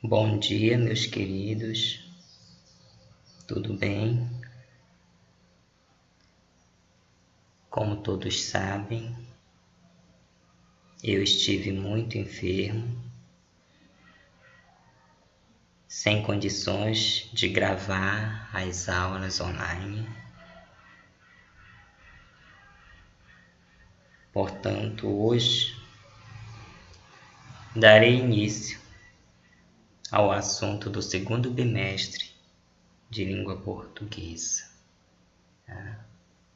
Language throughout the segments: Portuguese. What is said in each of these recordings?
Bom dia, meus queridos, tudo bem? Como todos sabem, eu estive muito enfermo, sem condições de gravar as aulas online. Portanto, hoje darei início ao assunto do segundo bimestre de língua portuguesa.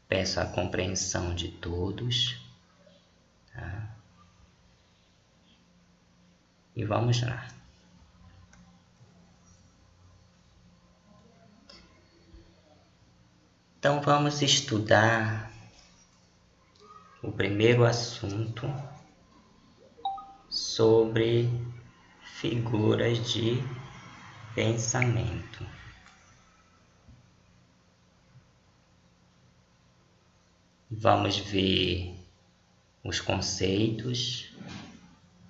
Peço a compreensão de todos. E vamos lá. Então vamos estudar o primeiro assunto sobre figuras de pensamento. Vamos ver os conceitos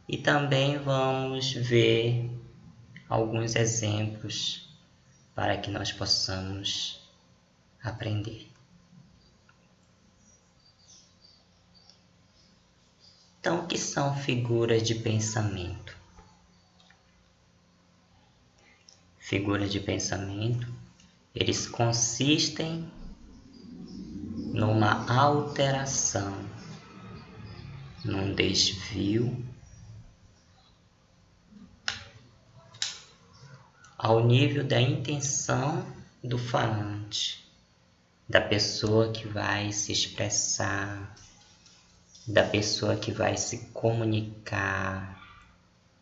e também vamos ver alguns exemplos para que nós possamos aprender. Então, o que são figuras de pensamento? Figuras de pensamento, eles consistem numa alteração, num desvio ao nível da intenção do falante, da pessoa que vai se expressar, da pessoa que vai se comunicar,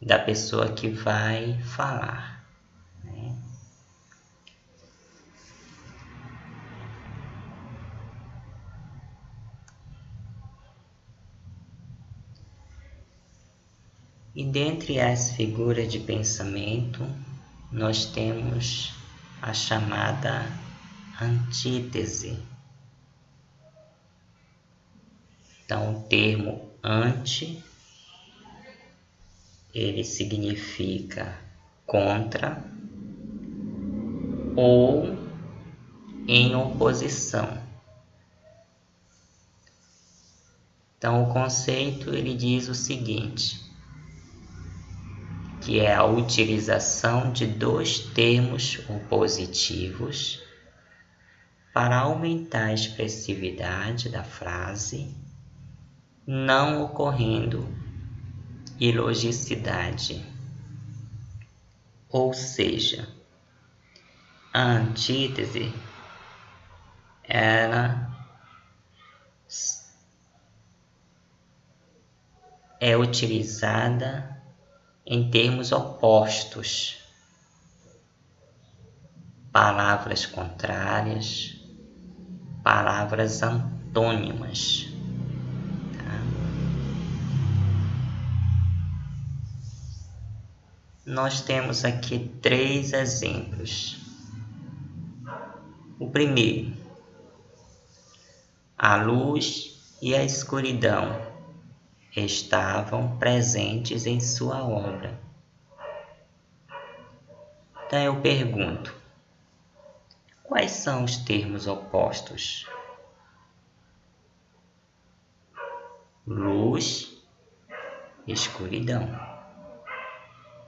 da pessoa que vai falar, né? E dentre as figuras de pensamento, nós temos a chamada antítese. Então, o termo anti, ele significa contra ou em oposição. Então, o conceito ele diz o seguinte, que é a utilização de dois termos opositivos para aumentar a expressividade da frase, não ocorrendo ilogicidade. Ou seja, a antítese ela é utilizada em termos opostos, palavras contrárias, palavras antônimas. Nós temos aqui 3 exemplos. O primeiro, a luz e a escuridão estavam presentes em sua obra. Então eu pergunto, quais são os termos opostos? Luz e escuridão.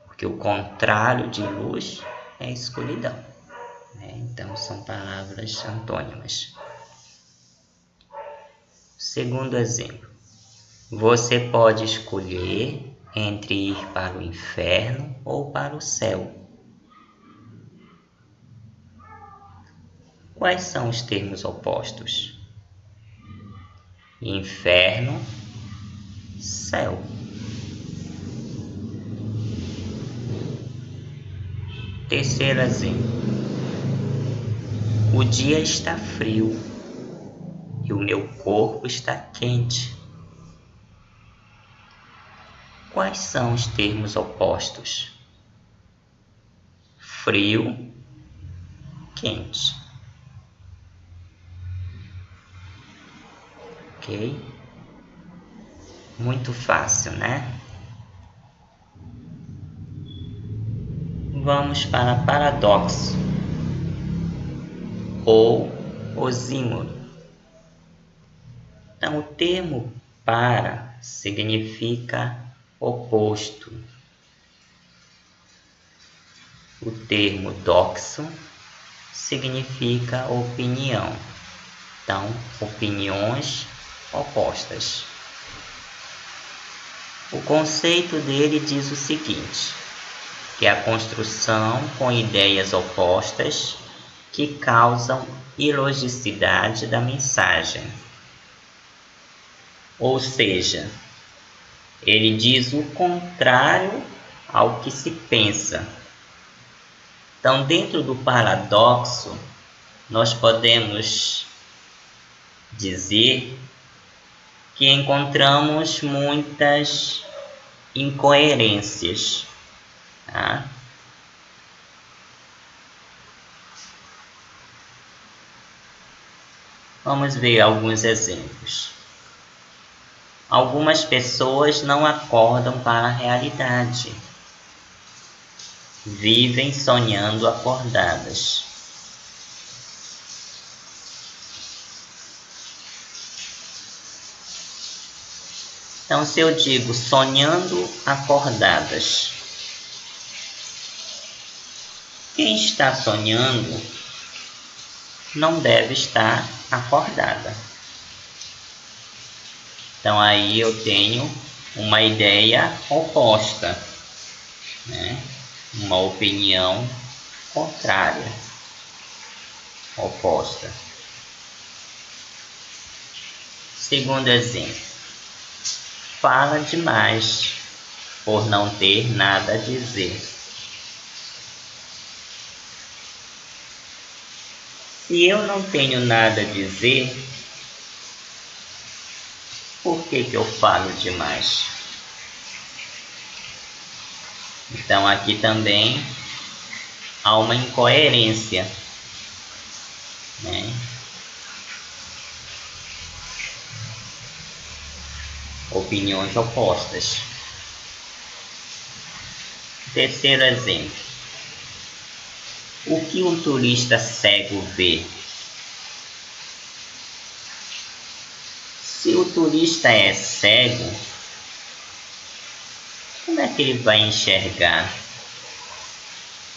Porque o contrário de luz é escuridão, né? Então são palavras antônimas. Segundo exemplo, você pode escolher entre ir para o inferno ou para o céu. Quais são os termos opostos? Inferno, céu. Terceiro exemplo, o dia está frio e o meu corpo está quente. Quais são os termos opostos? Frio, quente. Ok? Muito fácil, né? vamos para paradoxo ou oxímoro. Então, o termo para significa oposto. O termo doxo significa opinião. Então, opiniões opostas. O conceito dele diz o seguinte, que é a construção com ideias opostas que causam ilogicidade da mensagem. Ou seja, ele diz o contrário ao que se pensa. Então, dentro do paradoxo, nós podemos dizer que encontramos muitas incoerências. Tá? Vamos ver alguns exemplos. Algumas pessoas não acordam para a realidade. Vivem sonhando acordadas. Então, se eu digo sonhando acordadas, quem está sonhando não deve estar acordada. Então, aí eu tenho uma ideia oposta, né? Uma opinião contrária, oposta. Segundo exemplo, fala demais por não ter nada a dizer. Se eu não tenho nada a dizer, por que eu falo demais? Então aqui também há uma incoerência, né? Opiniões opostas. Terceiro exemplo. O que um turista cego vê? Se o turista é cego, como é que ele vai enxergar?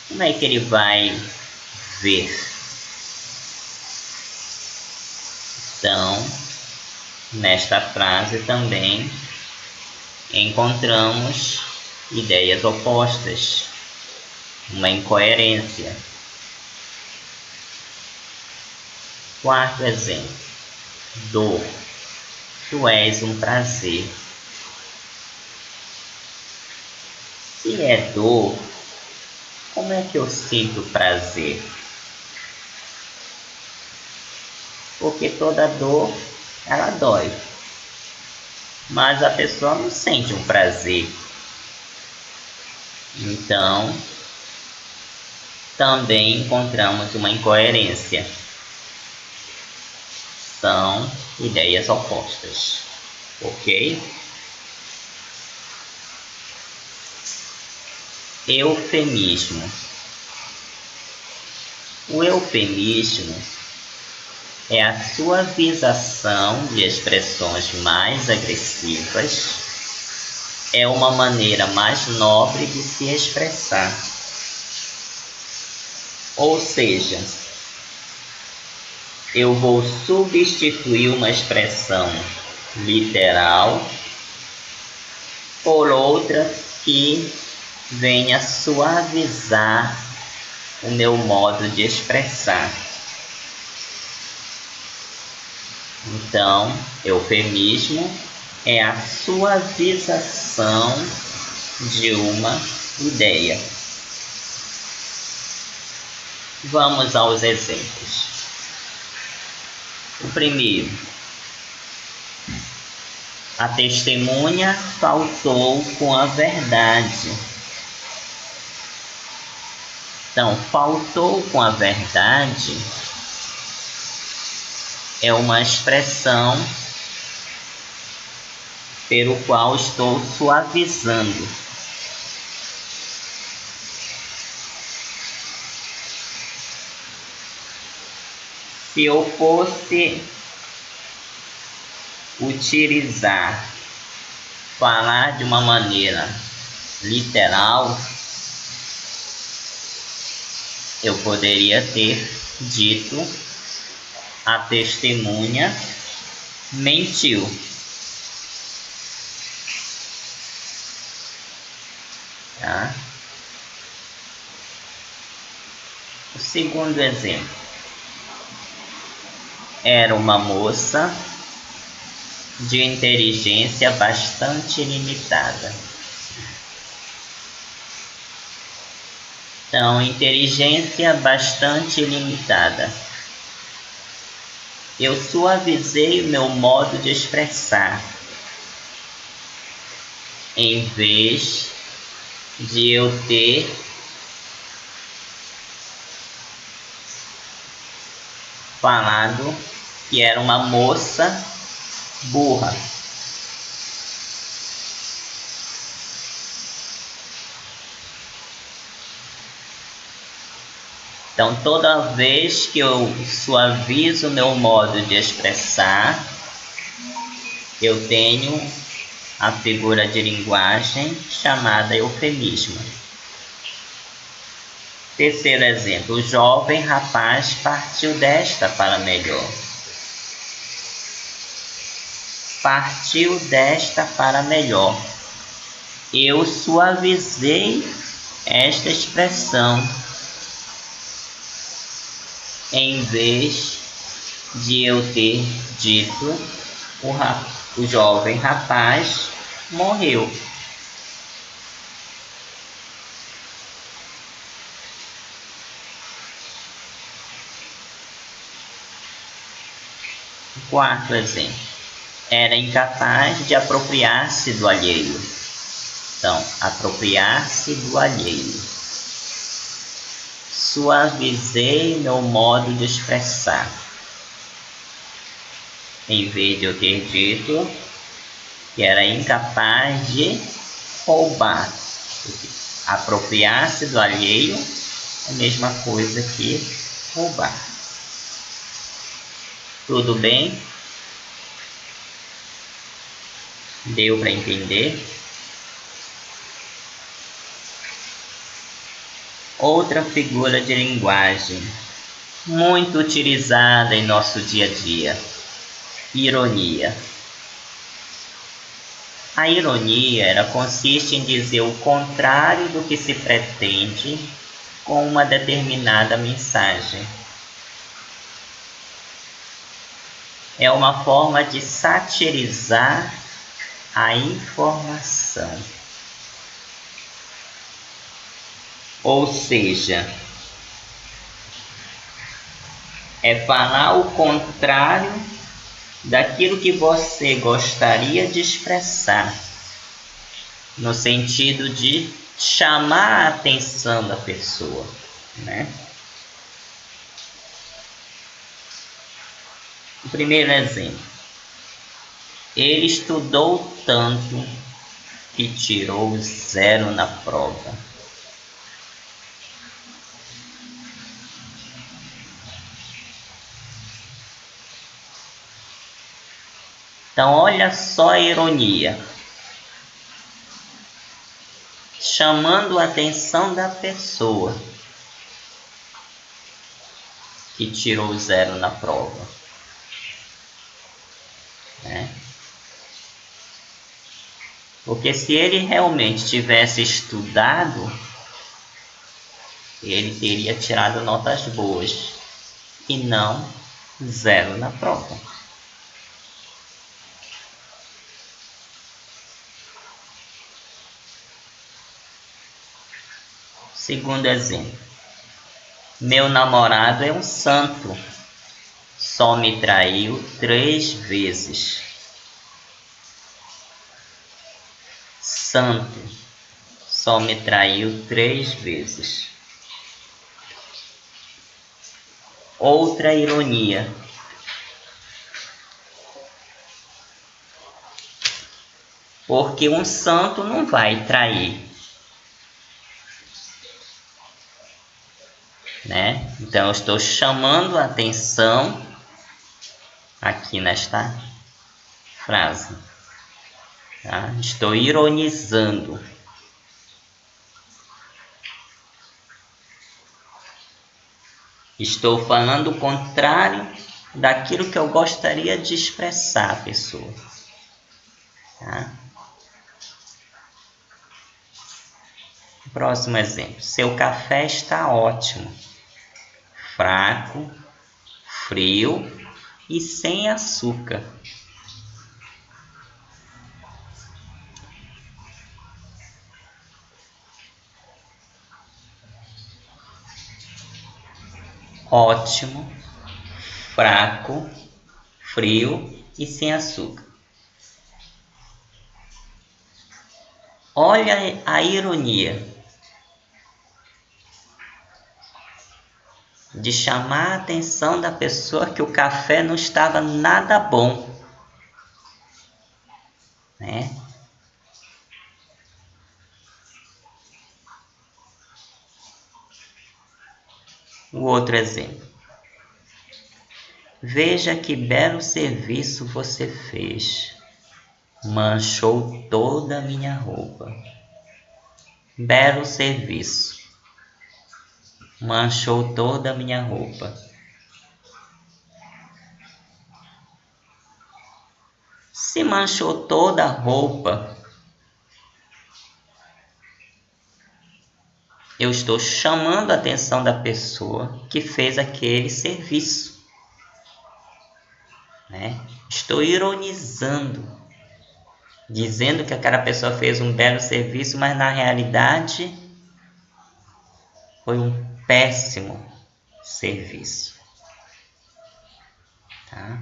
Como é que ele vai ver? Então, nesta frase também encontramos ideias opostas, uma incoerência. Quarto exemplo. Dor. Tu és um prazer. Se é dor, como é que eu sinto prazer? Porque toda dor, ela dói. Mas a pessoa não sente um prazer. Então, também encontramos uma incoerência. São ideias opostas. Ok? Eufemismo. O eufemismo é a suavização de expressões mais agressivas. É uma maneira mais nobre de se expressar. Ou seja, eu vou substituir uma expressão literal por outra que venha suavizar o meu modo de expressar. Então, eufemismo é a suavização de uma ideia. Vamos aos exemplos. O primeiro. A testemunha faltou com a verdade. Então, faltou com a verdade é uma expressão pelo qual estou suavizando. Se eu fosse utilizar, falar de uma maneira literal, eu poderia ter dito: a testemunha mentiu. Tá? O segundo exemplo: era uma moça de inteligência bastante limitada. Então, inteligência bastante limitada. Eu suavizei o meu modo de expressar. Em vez de eu ter falado que era uma moça burra. Então, toda vez que eu suavizo o meu modo de expressar, eu tenho a figura de linguagem chamada eufemismo. Terceiro exemplo: o jovem rapaz partiu desta para melhor. Partiu desta para melhor. Eu suavizei esta expressão, em vez de eu ter dito o jovem rapaz morreu. Quarto exemplo: era incapaz de apropriar-se do alheio. Então, apropriar-se do alheio. Suavizei meu modo de expressar. Em vez de eu ter dito que era incapaz de roubar. Apropriar-se do alheio é a mesma coisa que roubar. Tudo bem? Deu para entender? Outra figura de linguagem muito utilizada em nosso dia a dia: ironia. A ironia, ela consiste em dizer o contrário do que se pretende com uma determinada mensagem. É uma forma de satirizar a informação. Ou seja, é falar o contrário daquilo que você gostaria de expressar, no sentido de chamar a atenção da pessoa, né? O primeiro exemplo: ele estudou tanto que tirou 0 na prova. Então, olha só a ironia. Chamando a atenção da pessoa que tirou 0 na prova, né? Porque se ele realmente tivesse estudado, ele teria tirado notas boas e não 0 na prova. Segundo exemplo: meu namorado é um santo, só me traiu 3 vezes. Santo, só me traiu 3 vezes. Outra ironia: porque um santo não vai trair. né? Então eu estou chamando a atenção aqui nesta frase, tá? Estou ironizando. Estou falando o contrário daquilo que eu gostaria de expressar à pessoa, tá? Próximo exemplo. Seu café está ótimo, fraco, frio e sem açúcar. Ótimo, fraco, frio e sem açúcar. Olha a ironia de chamar a atenção da pessoa que o café não estava nada bom, né? O outro exemplo. Veja que belo serviço você fez. Manchou toda a minha roupa. Belo serviço. Manchou toda a minha roupa. Se manchou toda a roupa, eu estou chamando a atenção da pessoa que fez aquele serviço, né? Estou ironizando, dizendo que aquela pessoa fez um belo serviço, mas na realidade foi um péssimo serviço, tá?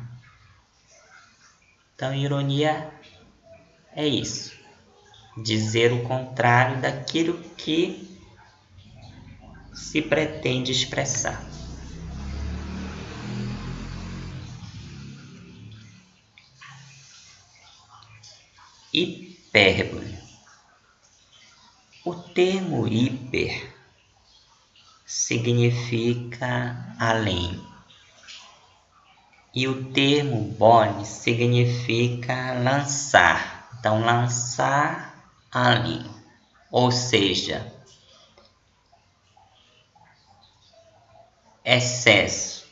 Então, ironia é isso, dizer o contrário daquilo que se pretende expressar. Hipérbole. O termo hiper significa além, e o termo bole significa lançar. Então, lançar ali, ou seja, excesso,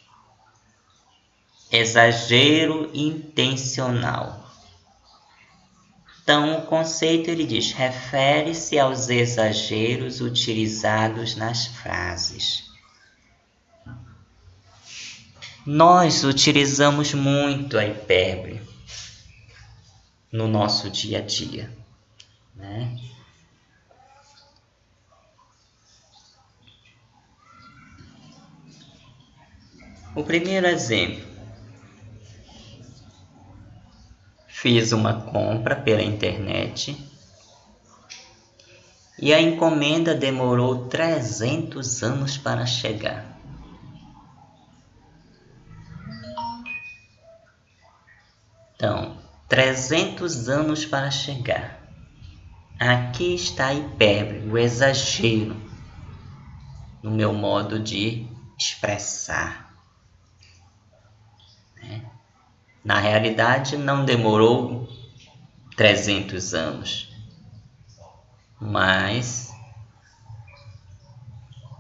exagero intencional. Então, o conceito ele diz, refere-se aos exageros utilizados nas frases. Nós utilizamos muito a hipérbole no nosso dia a dia, né? O primeiro exemplo. Fiz uma compra pela internet e a encomenda demorou 300 anos para chegar. Então, 300 anos para chegar. Aqui está a hipérbole, o exagero no meu modo de expressar. Na realidade, não demorou 300 anos, mas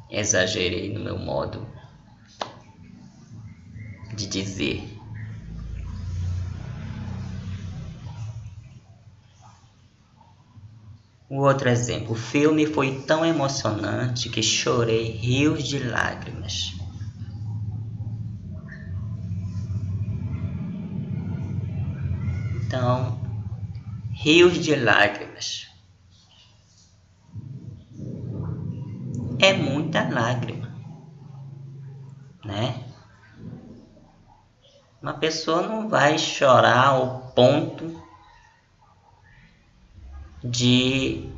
exagerei no meu modo de dizer. O outro exemplo, o filme foi tão emocionante que chorei rios de lágrimas. Então, rios de lágrimas. É muita lágrima, né? Uma pessoa não vai chorar ao ponto de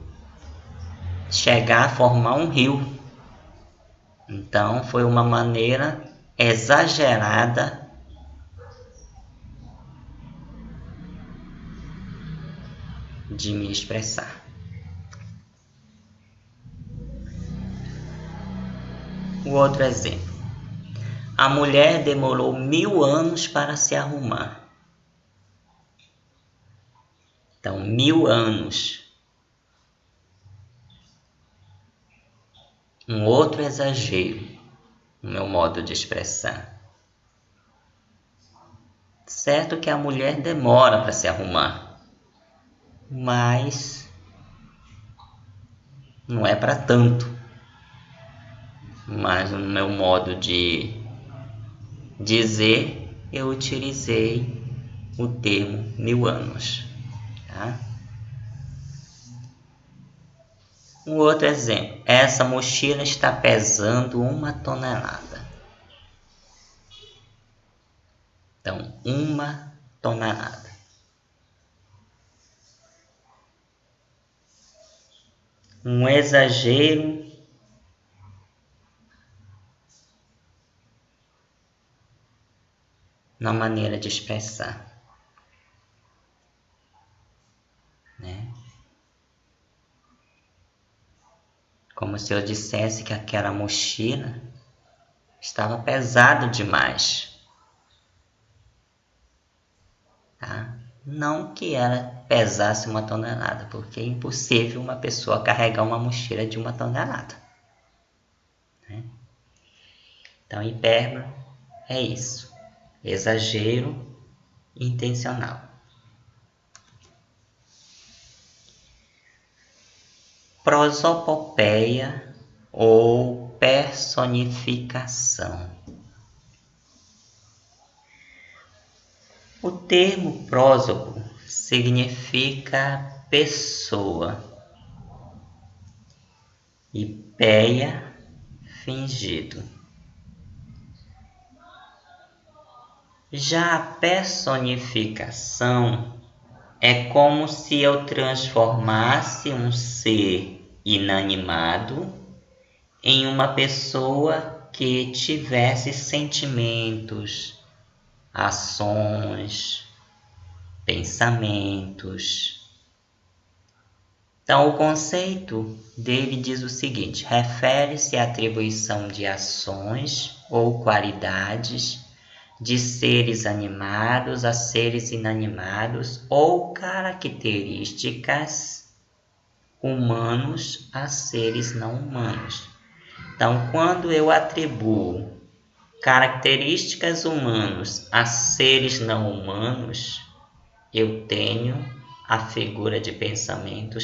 chegar a formar um rio. Então, foi uma maneira exagerada de me expressar. O outro exemplo. A mulher demorou 1000 anos para se arrumar. Então, 1000 anos. Um outro exagero, no meu modo de expressar. Certo que a mulher demora para se arrumar, mas não é para tanto. Mas no meu modo de dizer, eu utilizei o termo 1000 anos. Tá? Um outro exemplo. Essa mochila está pesando 1 tonelada. Então, 1 tonelada. Um exagero na maneira de expressar. Né? Como se eu dissesse que aquela mochila estava pesado demais. Tá? Não que ela pesasse 1 tonelada, porque é impossível uma pessoa carregar uma mochila de 1 tonelada. Né? Então, hipérbole é isso. Exagero intencional. Prosopopeia ou personificação. O termo prósopo significa pessoa e peia, fingido. Já a personificação é como se eu transformasse um ser inanimado em uma pessoa que tivesse sentimentos, ações, pensamentos. Então, o conceito dele diz o seguinte: refere-se à atribuição de ações ou qualidades de seres animados a seres inanimados ou características humanos a seres não humanos. Então, quando eu atribuo características humanas a seres não humanos, eu tenho a figura de pensamento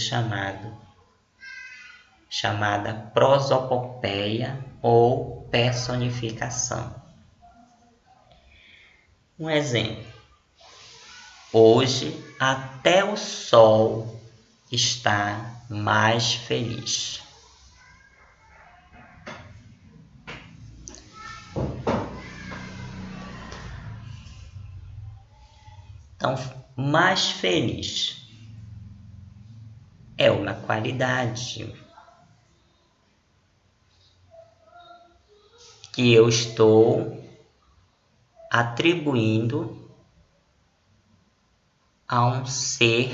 chamada prosopopeia ou personificação. Um exemplo. Hoje até o sol está mais feliz. Então, mais feliz é uma qualidade que eu estou atribuindo a um ser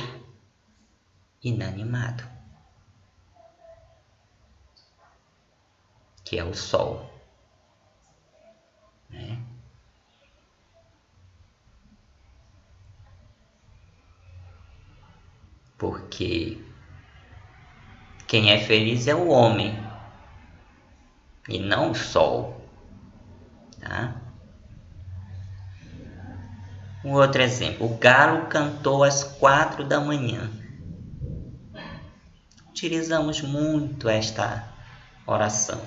inanimado, que é o sol. Né? Porque quem é feliz é o homem e não o sol. Tá? Um outro exemplo. O galo cantou às 4 da manhã. Utilizamos muito esta oração.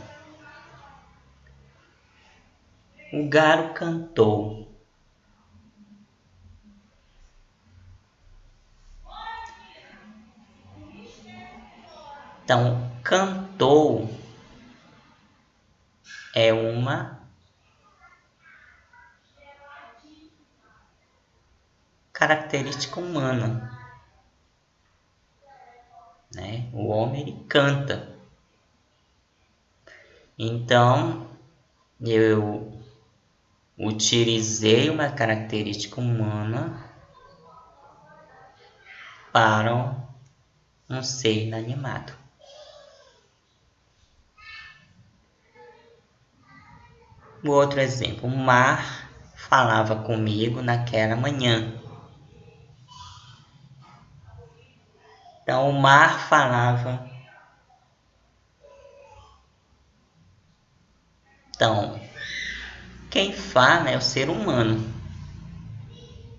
O galo cantou. Então, cantou é uma característica humana. Né? O homem ele canta. Então, eu utilizei uma característica humana para um ser inanimado. O outro exemplo, o mar falava comigo naquela manhã. Então, o mar falava. Então, quem fala é o ser humano.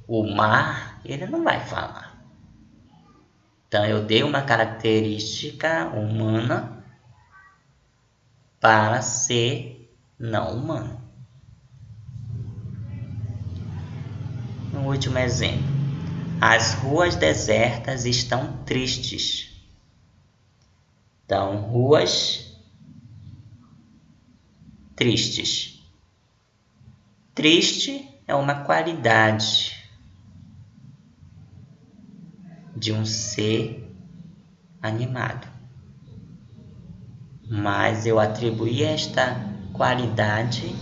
O mar, ele não vai falar. Então, eu dei uma característica humana para ser não humano. Um último exemplo. As ruas desertas estão tristes. Então, ruas tristes. Triste é uma qualidade de um ser animado. Mas eu atribuí esta qualidade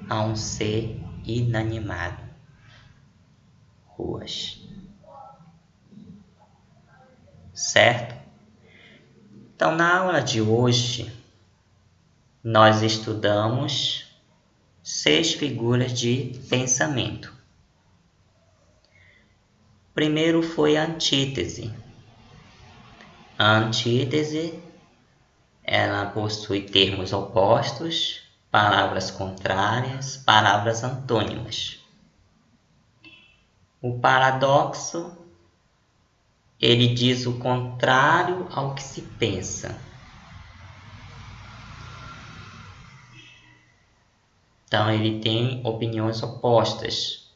a um ser inanimado. Ruas. Certo? Então, na aula de hoje, nós estudamos 6 figuras de pensamento. Primeiro foi a antítese. A antítese, ela possui termos opostos, palavras contrárias, palavras antônimas. O paradoxo, ele diz o contrário ao que se pensa. Então, ele tem opiniões opostas.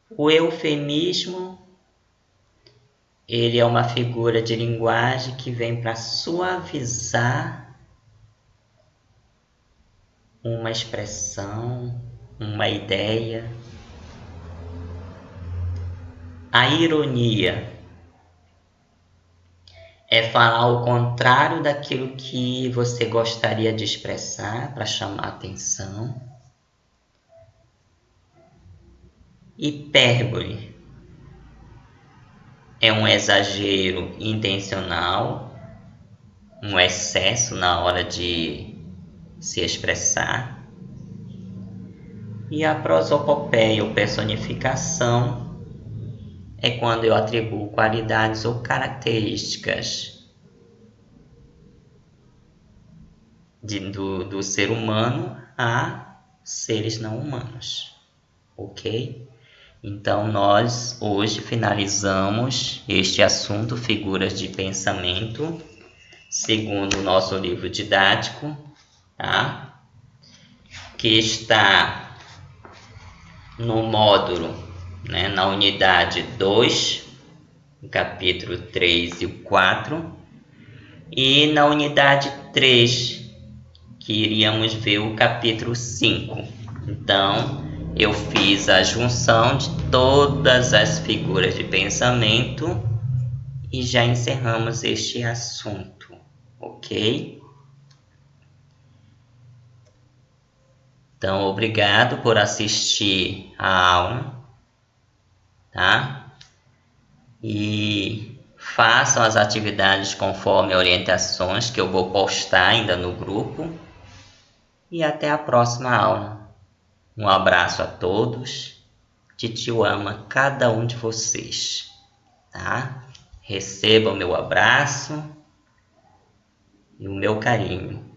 O eufemismo, ele é uma figura de linguagem que vem para suavizar uma expressão, uma ideia. A ironia é falar o contrário daquilo que você gostaria de expressar para chamar atenção. Hipérbole é um exagero intencional, um excesso na hora de se expressar. E a prosopopeia ou personificação é quando eu atribuo qualidades ou características do ser humano a seres não humanos, ok? Então, nós hoje finalizamos este assunto, figuras de pensamento, segundo o nosso livro didático, tá? Que está no módulo, né, na unidade 2, o capítulo 3 e o 4, e na unidade 3, que iríamos ver o capítulo 5. Então, eu fiz a junção de todas as figuras de pensamento e já encerramos este assunto, ok? Então, obrigado por assistir a aula, tá? E façam as atividades conforme orientações que eu vou postar ainda no grupo. E até a próxima aula. Um abraço a todos. Titio ama cada um de vocês, tá? Receba o meu abraço e o meu carinho.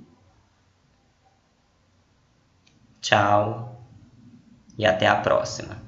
Tchau e até a próxima.